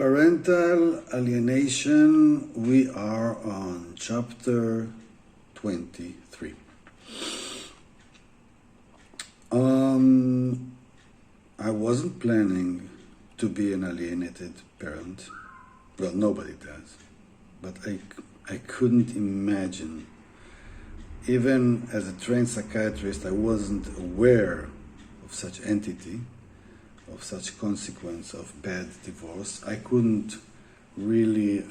Parental alienation, we are on chapter 23. I wasn't planning to be an alienated parent. Well, nobody does. But I couldn't imagine. Even as a trained psychiatrist, I wasn't aware of such entity, of such consequence of bad divorce. I couldn't really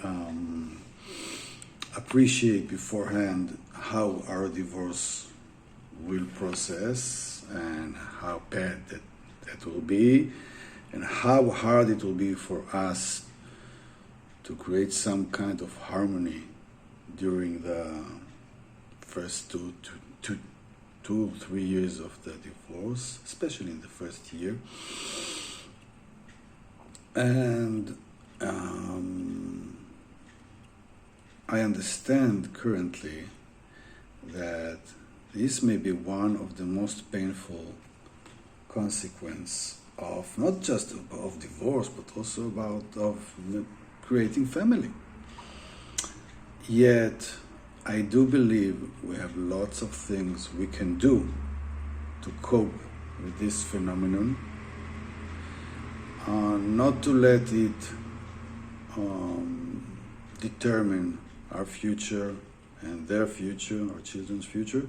appreciate beforehand how our divorce will process and how bad that will be and how hard it will be for us to create some kind of harmony during the first 3 years of the divorce, especially in the first year. And I understand currently that this may be one of the most painful consequences of not just of divorce, but also of creating family. Yet, I do believe we have lots of things we can do to cope with this phenomenon, not to let it determine our future and their future, our children's future,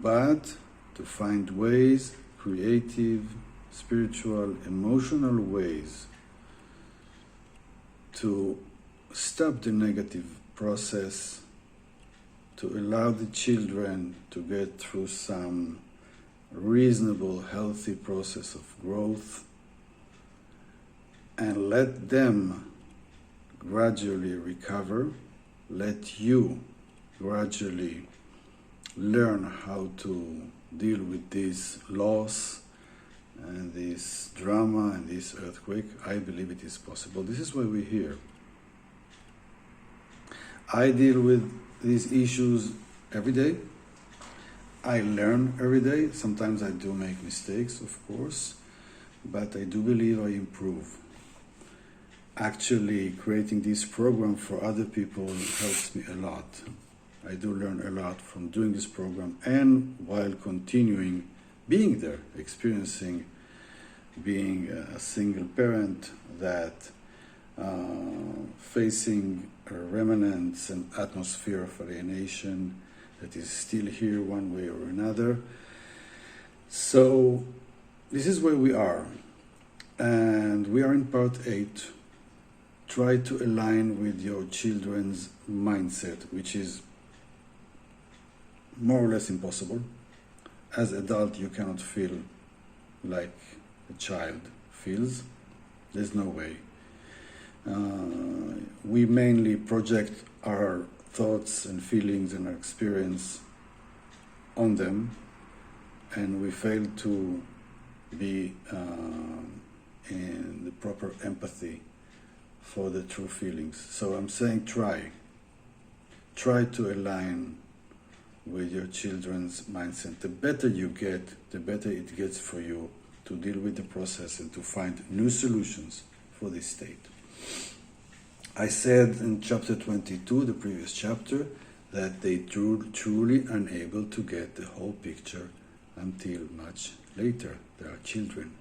but to find ways, creative, spiritual, emotional ways to stop the negative process, to allow the children to get through some reasonable, healthy process of growth, and let them gradually recover, let you gradually learn how to deal with this loss and this drama and this earthquake. I believe it is possible. This is why we're here. I deal with these issues every day. I learn every day. Sometimes I do make mistakes, of course, but I do believe I improve. Actually, creating this program for other people helps me a lot. I do learn a lot from doing this program and while continuing being there, experiencing being a single parent that facing remnants and atmosphere of alienation that is still here one way or another. So this is where we are, and we are in part 8. Try to align with your children's mindset, which is more or less impossible. As an adult, you cannot feel like a child feels. There's no way. We mainly project our thoughts and feelings and our experience on them, and we fail to be in the proper empathy for the true feelings. So I'm saying try to align with your children's mindset. The better you get, the better it gets for you to deal with the process and to find new solutions for this state. I said in chapter 22, the previous chapter, that they truly unable to get the whole picture until much later. They are children.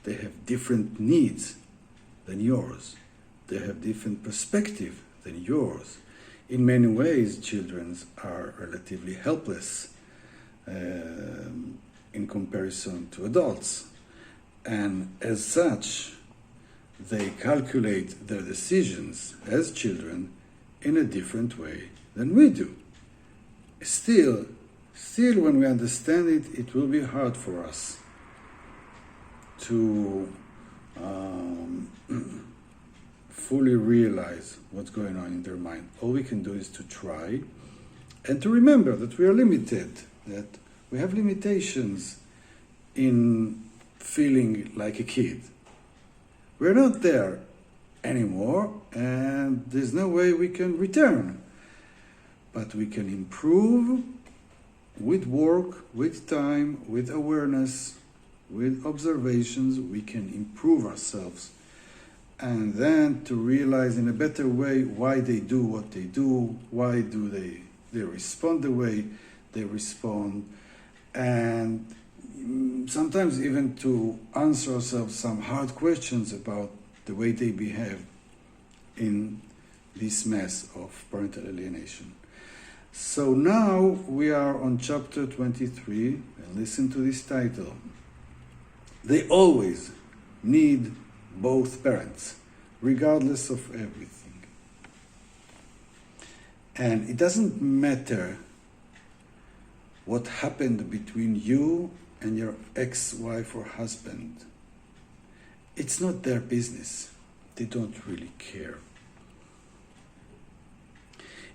They have different needs than yours. They have different perspective than yours. In many ways, children are relatively helpless in comparison to adults. And as such, they calculate their decisions as children in a different way than we do. Still, when we understand it, it will be hard for us to fully realize what's going on in their mind. All we can do is to try and to remember that we are limited, that we have limitations in feeling like a kid. We're not there anymore, and there's no way we can return. But we can improve with work, with time, with awareness, with observations. We can improve ourselves. and then to realize in a better way why they do what they do, why do they respond the way they respond, and sometimes even to answer ourselves some hard questions about the way they behave in this mess of parental alienation. So now we are on chapter 23, and listen to this title. They always need both parents, regardless of everything. And it doesn't matter what happened between you and your ex-wife or husband. It's not their business. They don't really care.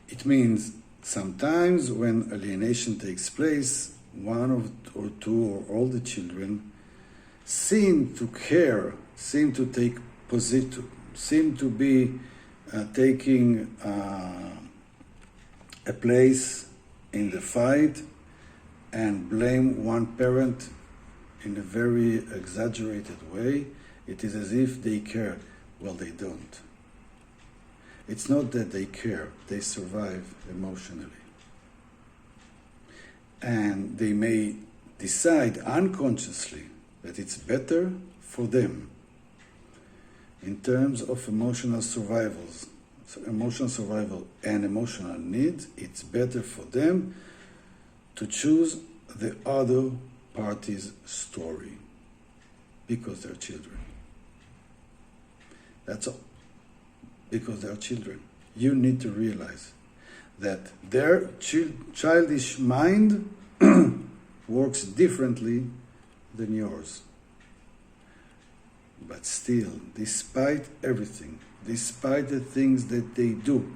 It means sometimes when alienation takes place, one or two or all the children seem to care, seem to take position, seem to be taking a place in the fight and blame one parent in a very exaggerated way. It is as if they care. Well, they don't. It's not that they care, they survive emotionally. And they may decide unconsciously that it's better for them in terms of emotional survival and emotional needs. It's better for them to choose the other party's story because they're children. That's all. Because they're children. You need to realize that their childish mind works differently than yours. But still, despite everything, despite the things that they do,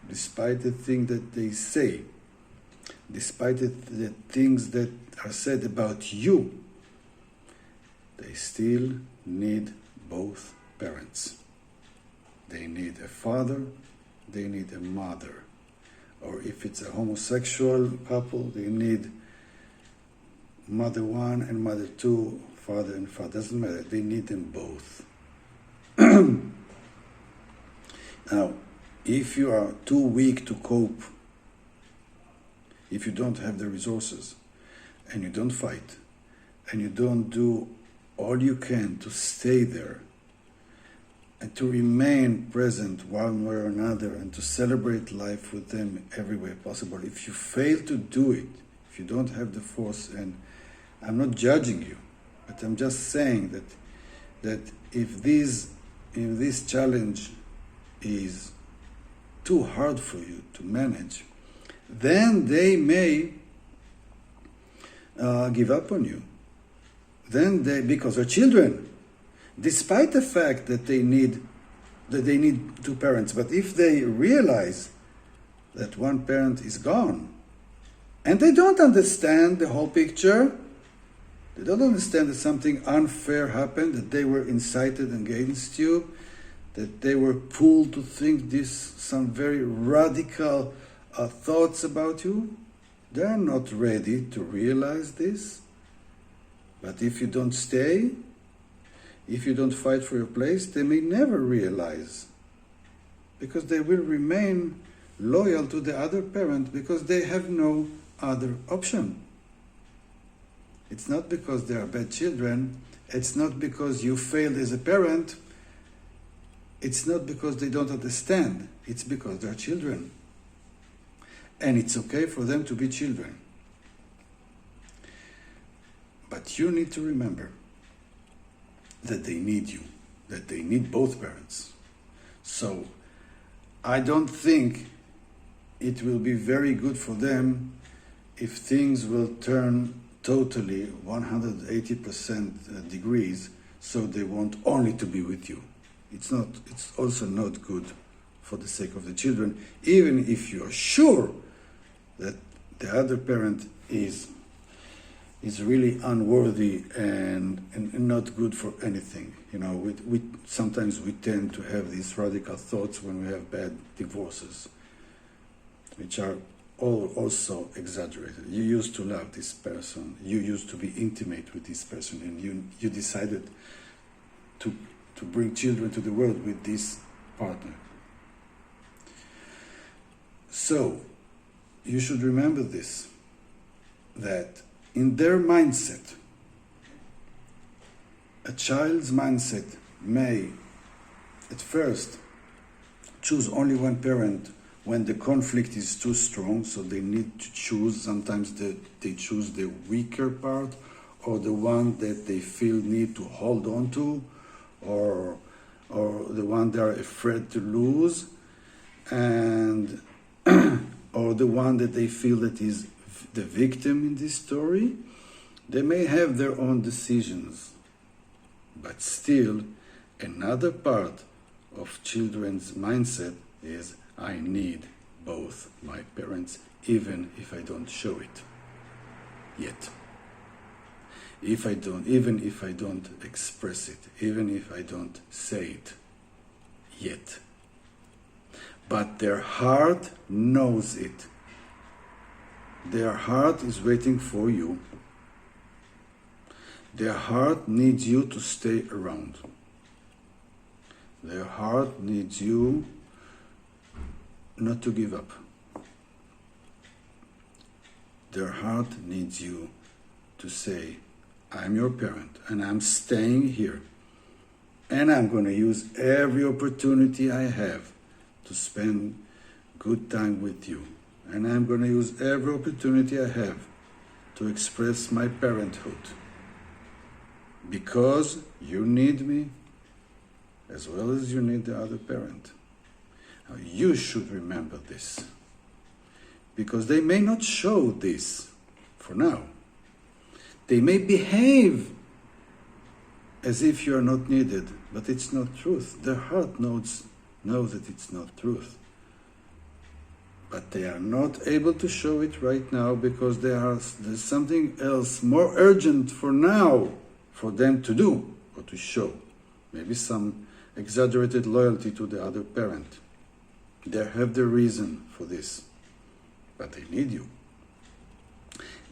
despite the things that they say, despite the things that are said about you, they still need both parents. They need a father, they need a mother. Or if it's a homosexual couple, they need mother one and mother two, father and father. Doesn't matter, they need them both. Now, if you are too weak to cope, if you don't have the resources, and you don't fight, and you don't do all you can to stay there, and to remain present one way or another, and to celebrate life with them every way possible, if you fail to do it, if you don't have the force, and I'm not judging you, but I'm just saying that if this challenge is too hard for you to manage, then they may give up on you. Then because they're children, despite the fact that they need two parents. But if they realize that one parent is gone, and they don't understand the whole picture, they don't understand that something unfair happened, that they were incited against you, that they were pulled to think some very radical thoughts about you, they're not ready to realize this. But if you don't stay, if you don't fight for your place, they may never realize, because they will remain loyal to the other parent because they have no other option. It's not because they are bad children, it's not because you failed as a parent, it's not because they don't understand, it's because they're children. And it's okay for them to be children. But you need to remember that they need you, that they need both parents. So I don't think it will be very good for them if things will turn totally 180% degrees, so they want only to be with you. It's also not good for the sake of the children, even if you're sure that the other parent is really unworthy and not good for anything. You know, we sometimes we tend to have these radical thoughts when we have bad divorces, which are also exaggerated. You used to love this person, you used to be intimate with this person, and you decided to to bring children to the world with this partner. So, you should remember this, that in their mindset, a child's mindset may, at first, choose only one parent when the conflict is too strong, so they need to choose. Sometimes they choose the weaker part, or the one that they feel need to hold on to, or the one they are afraid to lose, and or the one that they feel that is the victim in this story. They may have their own decisions, but still another part of children's mindset is, I need both my parents, even if I don't show it yet. Even if I don't express it, even if I don't say it yet. But their heart knows it. Their heart is waiting for you. Their heart needs you to stay around. Their heart needs you not to give up. Their heart needs you to say, I'm your parent and I'm staying here, and I'm going to use every opportunity I have to spend good time with you, and I'm going to use every opportunity I have to express my parenthood, because you need me as well as you need the other parent. Now, you should remember this, because they may not show this for now. They may behave as if you are not needed, but it's not truth. Their heart knows that it's not truth. But they are not able to show it right now because there's something else more urgent for now for them to do or to show. Maybe some exaggerated loyalty to the other parent. They have the reason for this, but they need you.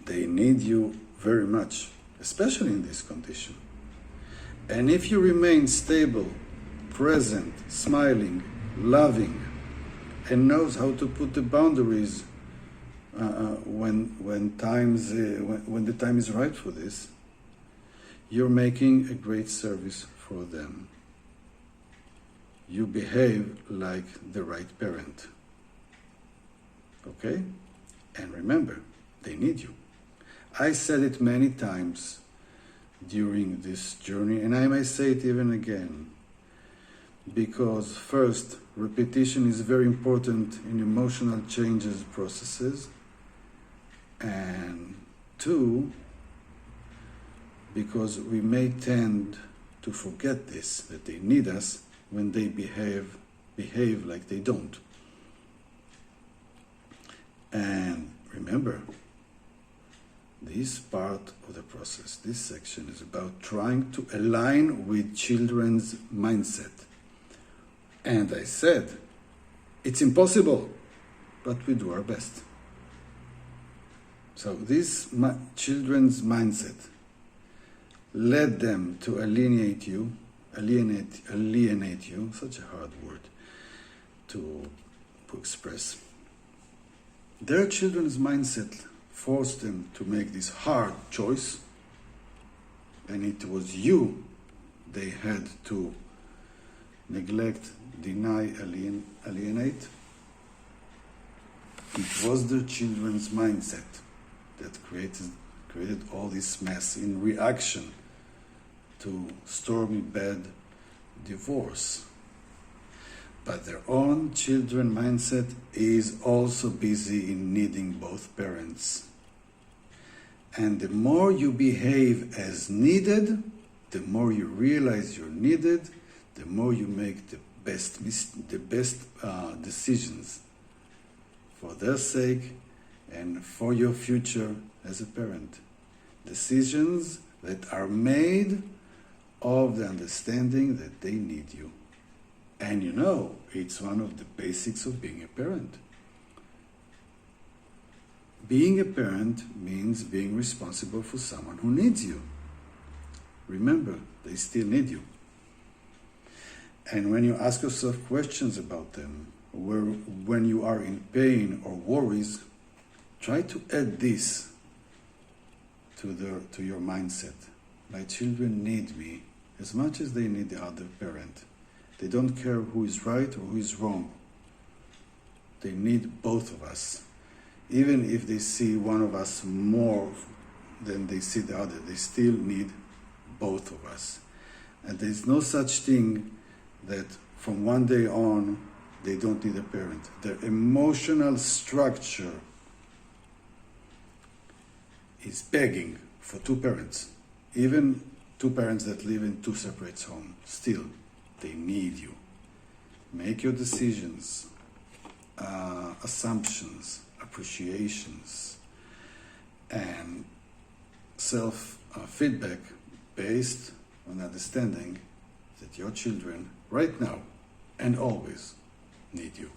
They need you very much, especially in this condition. And if you remain stable, present, smiling, loving, and knows how to put the boundaries when the time is right for this, you're making a great service for them. You behave like the right parent. Okay? And remember, they need you. I said it many times during this journey, and I may say it even again, because first, repetition is very important in emotional changes processes, and two, because we may tend to forget this, that they need us when they behave like they don't. And remember, this part of the process, this section, is about trying to align with children's mindset. And I said, it's impossible, but we do our best. So this children's mindset led them to alienate you, such a hard word to express. Their children's mindset forced them to make this hard choice, and it was you they had to neglect, deny, alienate. It was their children's mindset that created all this mess in reaction to stormy bad divorce. But their own children mindset is also busy in needing both parents. And the more you behave as needed, the more you realize you're needed, the more you make the best decisions for their sake and for your future as a parent. Decisions that are made of the understanding that they need you. And you know, it's one of the basics of being a parent. Being a parent means being responsible for someone who needs you. Remember, they still need you. And when you ask yourself questions about them, when you are in pain or worries, try to add this to your mindset. My children need me as much as they need the other parent. They don't care who is right or who is wrong. They need both of us. Even if they see one of us more than they see the other, they still need both of us. And there is no such thing that from one day on, they don't need a parent. Their emotional structure is begging for two parents. Even two parents that live in two separate homes, still, they need you. Make your decisions, assumptions, appreciations, and self-feedback based on understanding that your children right now and always need you.